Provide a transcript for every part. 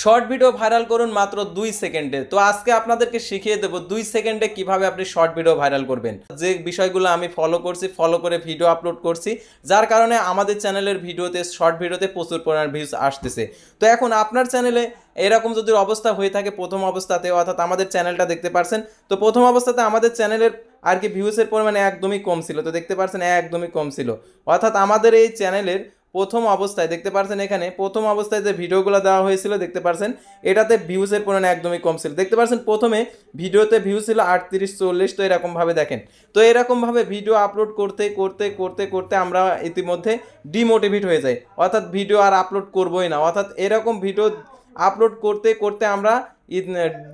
Short video viral করুন মাত্র 2 সেকেন্ডে। তো আজকে আপনাদেরকে শিখিয়ে দেব 2 সেকেন্ডে কিভাবে আপনি শর্ট ভিডিও ভাইরাল করবেন। যে বিষয়গুলো আমি ফলো করে ভিডিও আপলোড করছি, যার কারণে আমাদের চ্যানেলের ভিডিওতে শর্ট ভিডিওতে প্রচুর পরিমাণ ভিউজ আসতেছে। তো এখন আপনার চ্যানেলে এরকম যদি অবস্থা হয়ে থাকে প্রথম অবস্থাতে, অর্থাৎ আমাদের চ্যানেলটা দেখতে পারছেন, তো প্রথম অবস্থাতে আমাদের চ্যানেলের আর কি ভিউসের পরিমাণ একদমই কম ছিল। তো দেখতে পারছেন একদমই কম ছিল, অর্থাৎ আমাদের এই চ্যানেলের প্রথম অবস্থায় দেখতে পারছেন এখানে প্রথম অবস্থায় যে ভিডিওগুলো দেওয়া হয়েছিল দেখতে পারছেন এটাতে ভিউজের পরিমাণ একদমই কম ছিল। দেখতে পারছেন প্রথমে ভিডিওতে ভিউ ছিল 38-40। তো এরকমভাবে দেখেন, তো এরকমভাবে ভিডিও আপলোড করতে করতে করতে করতে আমরা ইতিমধ্যে ডিমোটিভেট হয়ে যাই, অর্থাৎ ভিডিও আর আপলোড করবোই না। অর্থাৎ এরকম ভিডিও আপলোড করতে করতে আমরা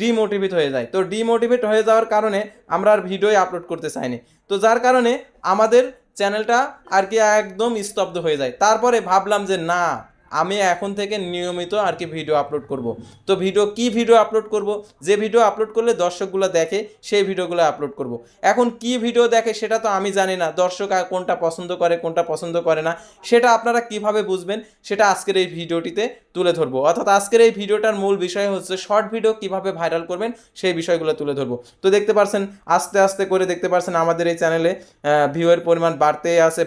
ডিমোটিভেট হয়ে যায়। তো ডিমোটিভেট হয়ে যাওয়ার কারণে আমরা আর ভিডিও আপলোড করতে চাইনি। তো যার কারণে আমাদের চ্যানেলটা আর কি একদম স্তব্ধ হয়ে যায়। তারপরে ভাবলাম যে না, আমি এখন থেকে নিয়মিত আর কি ভিডিও আপলোড করব। তো ভিডিও আপলোড করব, যে ভিডিও আপলোড করলে দর্শকগুলো দেখে সেই ভিডিওগুলো আপলোড করব। এখন কি ভিডিও দেখে সেটা তো আমি জানি না, দর্শক কোনটা পছন্দ করে কোনটা পছন্দ করে না সেটা আপনারা কিভাবে বুঝবেন সেটা আজকের এই ভিডিওটিতে তুলে ধরবো। অর্থাৎ আজকের এই ভিডিওটার মূল বিষয় হচ্ছে শর্ট ভিডিও কিভাবে ভাইরাল করবেন সেই বিষয়গুলো তুলে ধরবো। তো দেখতে পারছেন আস্তে আস্তে করে দেখতে পারছেন আমাদের এই চ্যানেলে ভিউয়ের পরিমাণ বাড়তে আছে।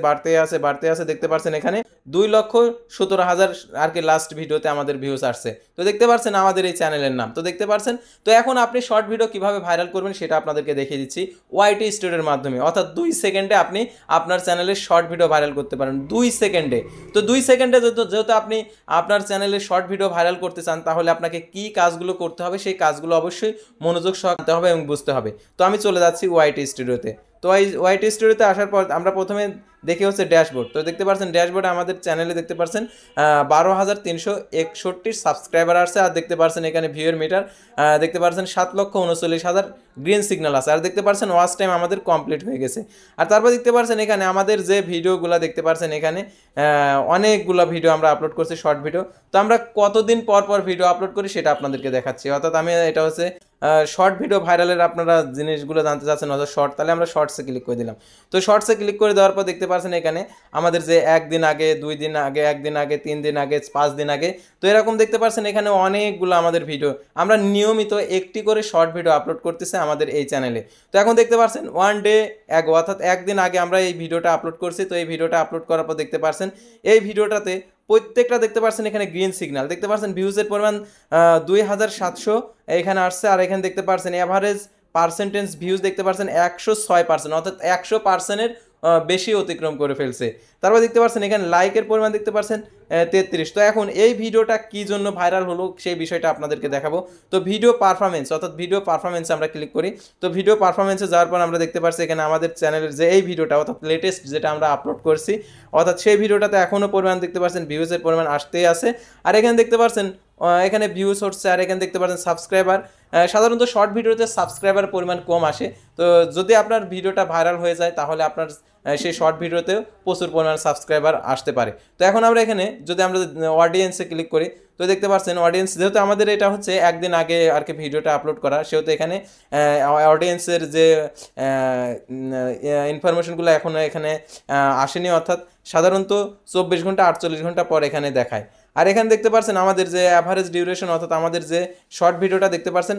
দেখতে পারছেন এখানে 2,17,000 আর কি লাস্ট ভিডিওতে আমাদের ভিউজ আসছে। তো দেখতে পারছেন আমাদের এই চ্যানেলের নাম, তো দেখতে পারছেন। তো এখন আপনি শর্ট ভিডিও কিভাবে ভাইরাল করবেন সেটা আপনাদেরকে দেখিয়ে দিচ্ছি ওয়াইটি স্টুডিওর মাধ্যমে। অর্থাৎ 2 সেকেন্ডে আপনি আপনার চ্যানেলে শর্ট ভিডিও ভাইরাল করতে পারেন 2 সেকেন্ডে। তো 2 সেকেন্ডে যেহেতু আপনি আপনার চ্যানেলে শর্ট ভিডিও ভাইরাল করতে চান, তাহলে আপনাকে কি কাজগুলো করতে হবে সেই কাজগুলো অবশ্যই মনোযোগ সহকারে হবে এবং বুঝতে হবে। তো আমি চলে যাচ্ছি ওয়াইটি স্টুডিওতে। তো ওয়াইটি স্টুডিওতে আসার পর আমরা প্রথমে দেখি হচ্ছে ড্যাশবোর্ড। তো দেখতে পাচ্ছেন ড্যাশবোর্ডে আমাদের চ্যানেলে দেখতে পাচ্ছেন 12,361 সাবস্ক্রাইবার আসছে। আর দেখতে পাচ্ছেন এখানে ভিউয়ের মিটার দেখতে পাচ্ছেন 7,39,000 গ্রিন সিগন্যাল আছে। আর দেখতে পাচ্ছেন ওয়াচ টাইম আমাদের কমপ্লিট হয়ে গেছে। আর তারপর দেখতে পাচ্ছেন এখানে আমাদের যে ভিডিওগুলো দেখতে পাচ্ছেন এখানে অনেকগুলো ভিডিও আমরা আপলোড করছি শর্ট ভিডিও। তো আমরা কতদিন পর পর ভিডিও আপলোড করি সেটা আপনাদেরকে দেখাচ্ছি। অর্থাৎ আমি এটা হচ্ছে শর্ট ভিডিও ভাইরালের আপনারা জিনিসগুলো জানতে চাচ্ছেন অর্থাৎ শর্ট, তাহলে আমরা শর্টসে ক্লিক করে দিলাম। তো শর্টসে ক্লিক করে দেওয়ার পর দেখতে পাচ্ছেন এখানে আমাদের যে 1 দিন আগে, 2 দিন আগে, 1 দিন আগে, 3 দিন আগে, 5 দিন আগে, তো এরকম দেখতে পাচ্ছেন এখানে অনেকগুলো আমাদের ভিডিও আমরা নিয়মিত একটি করে শর্ট ভিডিও আপলোড করতেছে আমাদের এই চ্যানেলে। তো এখন দেখতে পাচ্ছেন 1 ডে অ্যাগো, অর্থাৎ 1 দিন আগে আমরা এই ভিডিওটা আপলোড করছি। তো এই ভিডিওটা আপলোড করার পর দেখতে পাচ্ছেন এই ভিডিওটাতে প্রত্যেকটা দেখতে পাচ্ছেন এখানে গ্রিন সিগন্যাল। দেখতে পাচ্ছেন ভিউজের পরিমাণ 2,700 এখানে আসছে। আর এখানে দেখতে পাচ্ছেন এভারেজ পার্সেন্টেজ ভিউজ দেখতে পাচ্ছেন 106%, অর্থাৎ 100%-এর বেশি অতিক্রম করে ফেলছে। তারপর দেখতে পাচ্ছেন এখানে লাইকের পরিমাণ দেখতে পাচ্ছেন 33। তো এখন এই ভিডিওটা কি জন্য ভাইরাল হলো সেই বিষয়টা আপনাদেরকে দেখাবো। তো ভিডিও পারফরমেন্স, অর্থাৎ ভিডিও পারফরমেন্সে আমরা ক্লিক করি। তো ভিডিও পারফরমেন্সে যাওয়ার পর আমরা দেখতে পাচ্ছি এখানে আমাদের চ্যানেলের যে এই ভিডিওটা অর্থাৎ লেটেস্ট যেটা আমরা আপলোড করছি, অর্থাৎ সেই ভিডিওটাতে এখনও পরিমাণ দেখতে পাচ্ছেন ভিউজের পরিমাণ আসতেই আছে। আর এখানে দেখতে পাচ্ছেন এখানে ভিউজ হচ্ছে। আর এখানে দেখতে পাচ্ছেন সাবস্ক্রাইবার, সাধারণত শর্ট ভিডিওতে সাবস্ক্রাইবার পরিমাণ কম আসে। তো যদি আপনার ভিডিওটা ভাইরাল হয়ে যায় তাহলে আপনার সেই শর্ট ভিডিওতেও প্রচুর পরিমাণ সাবস্ক্রাইবার আসতে পারে। তো এখন আমরা এখানে যদি আমরা অডিয়েন্সে ক্লিক করি, তো দেখতে পাচ্ছেন অডিয়েন্স, যেহেতু আমাদের এটা হচ্ছে 1 দিন আগে আর কি ভিডিওটা আপলোড করা, সেহেতু এখানে অডিয়েন্সের যে ইনফরমেশনগুলো এখনও এখানে আসেনি, অর্থাৎ সাধারণত 24 ঘন্টা 48 ঘন্টা পর এখানে দেখায়। আর এখানে দেখতে পাচ্ছেন আমাদের যে অ্যাভারেজ ডিউরেশন, অর্থাৎ আমাদের যে শর্ট ভিডিওটা দেখতে পাচ্ছেন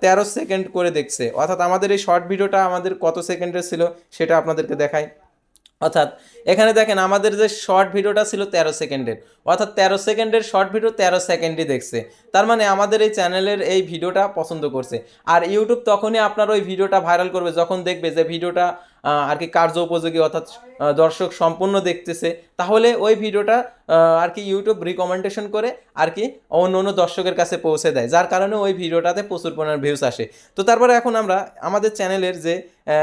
13 সেকেন্ড করে দেখছে। অর্থাৎ আমাদের এই শর্ট ভিডিওটা আমাদের কত সেকেন্ডের ছিল সেটা আপনাদেরকে দেখায়। অর্থাৎ এখানে দেখেন আমাদের যে শর্ট ভিডিওটা ছিল 13 সেকেন্ডের, অর্থাৎ 13 সেকেন্ডের শর্ট ভিডিও 13 সেকেন্ডই দেখছে। তার মানে আমাদের এই চ্যানেলের এই ভিডিওটা পছন্দ করছে। আর ইউটিউব তখনই আপনার ওই ভিডিওটা ভাইরাল করবে যখন দেখবে যে ভিডিওটা আর কি কার্য উপযোগী, অর্থাৎ দর্শক সম্পূর্ণ দেখতেছে, তাহলে ওই ভিডিওটা আর কি ইউটিউব রিকমেন্ডেশন করে আর কি অন্য অন্য দর্শকের কাছে পৌঁছে দেয়, যার কারণে ওই ভিডিওটাতে প্রচুর পরিমাণ ভিউজ আসে। তো তারপরে এখন আমরা আমাদের চ্যানেলের যে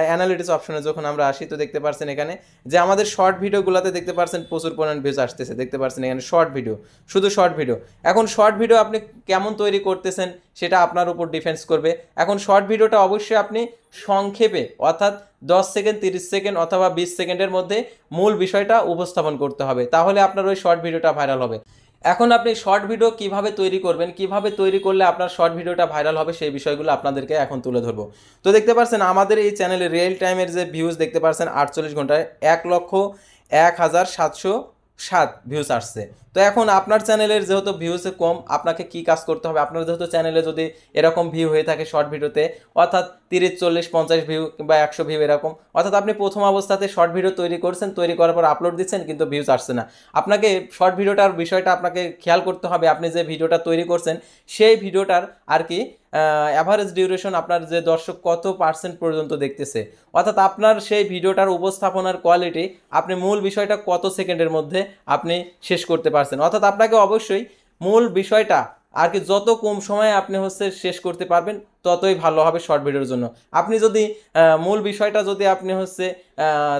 অ্যানালিটিক্স অপশনে যখন আমরা আসি, তো দেখতে পাচ্ছেন এখানে যে আমাদের শর্ট ভিডিওগুলোতে দেখতে পাচ্ছেন প্রচুর পরিমাণ ভিউজ আসতেছে। দেখতে পাচ্ছেন এখানে শর্ট ভিডিও, শুধু শর্ট ভিডিও। এখন শর্ট ভিডিও আপনি কেমন তৈরি করতেছেন সেটা আপনার উপর ডিফেন্স করবে। এখন শর্ট ভিডিওটা অবশ্যই আপনি সংক্ষেপে, অর্থাৎ 10 সেকেন্ড, 30 সেকেন্ড অথবা 20 সেকেন্ডের মধ্যে মূল বিষয়টা উপস্থাপন করতে হবে, তাহলে আপনার ওই শর্ট ভিডিওটা ভাইরাল হবে। এখন আপনি শর্ট ভিডিও কিভাবে তৈরি করবেন, কিভাবে তৈরি করলে আপনার শর্ট ভিডিওটা ভাইরাল হবে সেই বিষয়গুলো আপনাদেরকে এখন তুলে ধরবো। তো দেখতে পাচ্ছেন আমাদের এই চ্যানেলে রিয়েল টাইমের যে ভিউজ দেখতে পাচ্ছেন 48 ঘন্টায় 1,01,700 7 ভিউজ আসছে। তো এখন আপনার চ্যানেলের যেহেতু ভিউজে কম, আপনাকে কি কাজ করতে হবে, আপনার যেহেতু চ্যানেলে যদি এরকম ভিউ হয়ে থাকে শর্ট ভিডিওতে, অর্থাৎ 30 40 50 ভিউ কিংবা 100 ভিউ এরকম, অর্থাৎ আপনি প্রথম অবস্থাতে শর্ট ভিডিও তৈরি করছেন, তৈরি করার পর আপলোড দিচ্ছেন কিন্তু ভিউজ আসছে না। আপনাকে শর্ট ভিডিওটার বিষয়টা আপনাকে খেয়াল করতে হবে, আপনি যে ভিডিওটা তৈরি করছেন সেই ভিডিওটার আর কি অ্যাভারেজ ডিউরেশন, আপনার যে দর্শক কত পার্সেন্ট পর্যন্ত দেখতেছে, অর্থাৎ আপনার সেই ভিডিওটার উপস্থাপনার কোয়ালিটি, আপনি মূল বিষয়টা কত সেকেন্ডের মধ্যে আপনি শেষ করতে পারছেন। অর্থাৎ আপনাকে অবশ্যই মূল বিষয়টা আর কি যত কম সময়ে আপনি শেষ করতে পারবেন ততই ভালো হবে শর্ট ভিডিওর জন্য। আপনি যদি মূল বিষয়টা যদি আপনি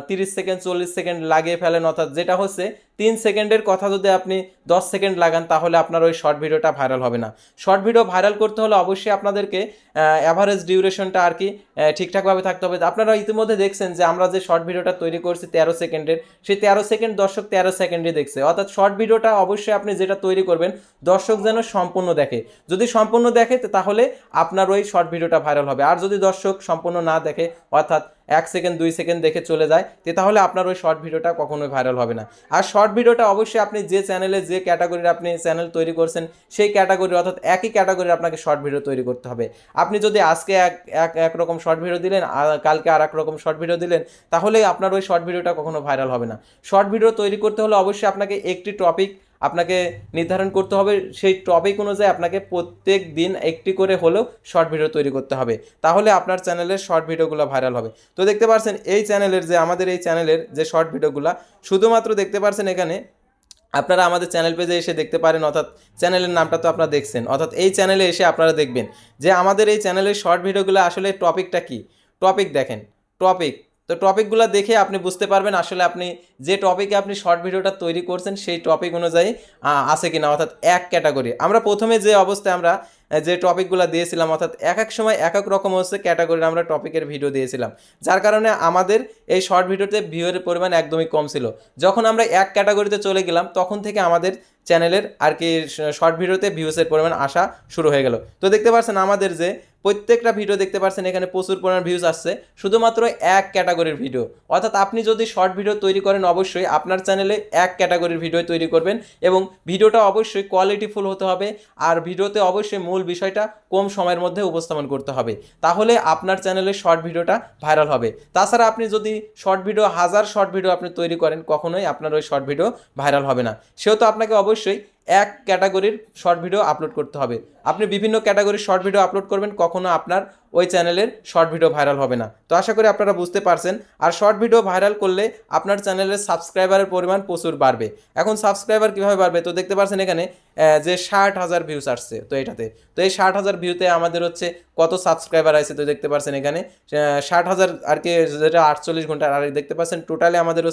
30 সেকেন্ড 40 সেকেন্ড লাগিয়ে ফেলেন, অর্থাৎ যেটা 3 সেকেন্ডের কথা যদি আপনি 10 সেকেন্ড লাগান, তাহলে আপনার ওই শর্ট ভিডিওটা ভাইরাল হবে না। শর্ট ভিডিও ভাইরাল করতে হলে অবশ্যই আপনাদেরকে অ্যাভারেজ ডিউরেশনটা আর কি ঠিকঠাকভাবে থাকতে হবে। আপনারা ইতিমধ্যে দেখছেন যে আমরা যে শর্ট ভিডিওটা তৈরি করছি 13 সেকেন্ডের, সেই 13 সেকেন্ড দর্শক 13 সেকেন্ডে দেখছে। অর্থাৎ শর্ট ভিডিওটা অবশ্যই আপনি যেটা তৈরি করবেন দর্শক যেন সম্পূর্ণ দেখে, যদি সম্পূর্ণ দেখে তাহলে আপনার ওই শর্ট ভিডিওটা ভাইরাল হবে। আর যদি দর্শক সম্পূর্ণ না দেখে, অর্থাৎ 1 সেকেন্ড 2 সেকেন্ড দেখে চলে যায়, তাহলে আপনার ওই শর্ট ভিডিওটা কখনোই ভাইরাল হবে না। আর শর্ট ভিডিওটা অবশ্যই আপনি যে চ্যানেলে যে ক্যাটাগরির আপনি চ্যানেল তৈরি করছেন সেই ক্যাটাগরি, অর্থাৎ একই ক্যাটাগরির আপনাকে শর্ট ভিডিও তৈরি করতে হবে। আপনি যদি আজকে এক রকম শর্ট ভিডিও দিলেন, আর কালকে আর এক রকম শর্ট ভিডিও দিলেন, তাহলে আপনার ওই শর্ট ভিডিওটা কখনো ভাইরাল হবে না। শর্ট ভিডিও তৈরি করতে হলে অবশ্যই আপনাকে একটি টপিক আপনাকে নির্ধারণ করতে হবে, সেই টপিক অনুযায়ী আপনাকে প্রত্যেক দিন একটি করে হলেও শর্ট ভিডিও তৈরি করতে হবে, তাহলে আপনার চ্যানেলের শর্ট ভিডিওগুলো ভাইরাল হবে। তো দেখতে পাচ্ছেন এই চ্যানেলের যে আমাদের এই চ্যানেলের যে শর্ট ভিডিওগুলো, শুধুমাত্র দেখতে পাচ্ছেন এখানে আপনারা আমাদের চ্যানেল পেজে এসে দেখতে পারেন, অর্থাৎ চ্যানেলের নামটা তো আপনারা দেখছেন, অর্থাৎ এই চ্যানেলে এসে আপনারা দেখবেন যে আমাদের এই চ্যানেলের শর্ট ভিডিওগুলো আসলে টপিকটা কি। টপিক দেখেন, টপিক, তো টপিকগুলো দেখে আপনি বুঝতে পারবেন আসলে আপনি যে টপিকে আপনি শর্ট ভিডিওটা তৈরি করছেন সেই টপিক অনুযায়ী আছে কিনা, অর্থাৎ এক ক্যাটাগরি। আমরা প্রথমে যে অবস্থায় আমরা যে টপিকগুলো দিয়েছিলাম, অর্থাৎ এক এক সময় এক এক রকম ক্যাটাগরির আমরা টপিকের ভিডিও দিয়েছিলাম, যার কারণে আমাদের এই শর্ট ভিডিওতে ভিউয়ের পরিমাণ একদমই কম ছিল। যখন আমরা এক ক্যাটাগরিতে চলে গেলাম তখন থেকে আমাদের চ্যানেলের আর কি শর্ট ভিডিওতে ভিউসের পরিমাণ আসা শুরু হয়ে গেল। তো দেখতে পাচ্ছেন আমাদের যে প্রত্যেকটা ভিডিও দেখতে পাচ্ছেন এখানে প্রচুর পরিমাণ ভিউজ আসছে শুধুমাত্র এক ক্যাটাগরির ভিডিও। অর্থাৎ আপনি যদি শর্ট ভিডিও তৈরি করেন অবশ্যই আপনার চ্যানেলে এক ক্যাটাগরির ভিডিও তৈরি করবেন, এবং ভিডিওটা অবশ্যই কোয়ালিটিফুল হতে হবে, আর ভিডিওতে অবশ্যই মূল বিষয়টা কম সময়ের মধ্যে উপস্থাপন করতে হবে, তাহলে আপনার চ্যানেলে শর্ট ভিডিওটা ভাইরাল হবে। তাছাড়া আপনি যদি শর্ট ভিডিও হাজার শর্ট ভিডিও আপনি তৈরি করেন, কখনোই আপনার ওই শর্ট ভিডিও ভাইরাল হবে না। সেহেতু আপনাকে অবশ্যই এক ক্যাটাগরির শর্ট ভিডিও আপলোড করতে হবে। আপনি বিভিন্ন ক্যাটাগরির শর্ট ভিডিও আপলোড করবেন, কখনো আপনার ওই চ্যানেলের শর্ট ভিডিও ভাইরাল হবে না। তো আশা করি আপনারা বুঝতে পারছেন। আর শর্ট ভিডিও ভাইরাল করলে আপনার চ্যানেলের সাবস্ক্রাইবারের পরিমাণ প্রচুর বাড়বে। এখন সাবস্ক্রাইবার কীভাবে বাড়বে, তো দেখতে পাচ্ছেন এখানে যে 60,000 ভিউস আসছে, তো এটাতে তো এই 60,000 ভিউতে আমাদের কত সাবস্ক্রাইবার আছে, তো দেখতে পাচ্ছেন এখানে 60,000 আর কি, যেটা 48 ঘন্টার। আর দেখতে পাচ্ছেন টোটালে আমাদের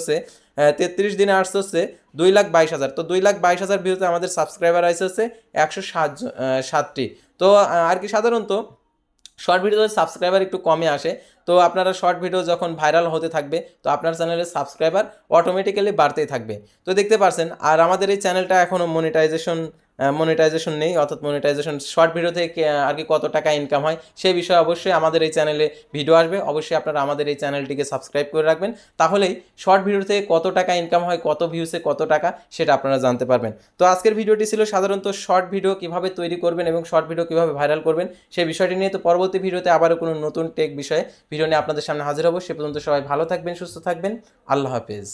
33 দিনে আসছে 2,22,000। তো 2,22,000 ভিউতে আমাদের সাবস্ক্রাইবার আছে 107টি। তো আর কি সাধারণত শর্ট ভিডিওতে সাবস্ক্রাইবার একটু কমে আসে, তো আপনারা শর্ট ভিডিও যখন ভাইরাল হতে থাকবে তো আপনার চ্যানেলের সাবস্ক্রাইবার অটোমেটিক্যালি বাড়তেই থাকবে। তো দেখতে পাচ্ছেন, আর আমাদের এই চ্যানেলটা এখনও মনিটাইজেশন নেই, অর্থাৎ মনিটাইজেশন শর্ট ভিডিও থেকে আর কি কত টাকা ইনকাম হয় সেই বিষয়ে অবশ্যই আমাদের এই চ্যানেলে ভিডিও আসবে। অবশ্যই আপনারা আমাদের এই চ্যানেলটিকে সাবস্ক্রাইব করে রাখবেন, তাহলেই শর্ট ভিডিও থেকে কত টাকা ইনকাম হয়, কত ভিউসে কত টাকা, সেটা আপনারা জানতে পারবেন। তো আজকের ভিডিওটি ছিল সাধারণত শর্ট ভিডিও কীভাবে তৈরি করবেন এবং শর্ট ভিডিও কীভাবে ভাইরাল করবেন সেই বিষয়টি নিয়ে। তো পরবর্তী ভিডিওতে আবারও কোনো নতুন টেক বিষয়ে ভিডিও নিয়ে আপনাদের সামনে হাজির হব। সে পর্যন্ত সবাই ভালো থাকবেন, সুস্থ থাকবেন। আল্লাহ হাফেজ।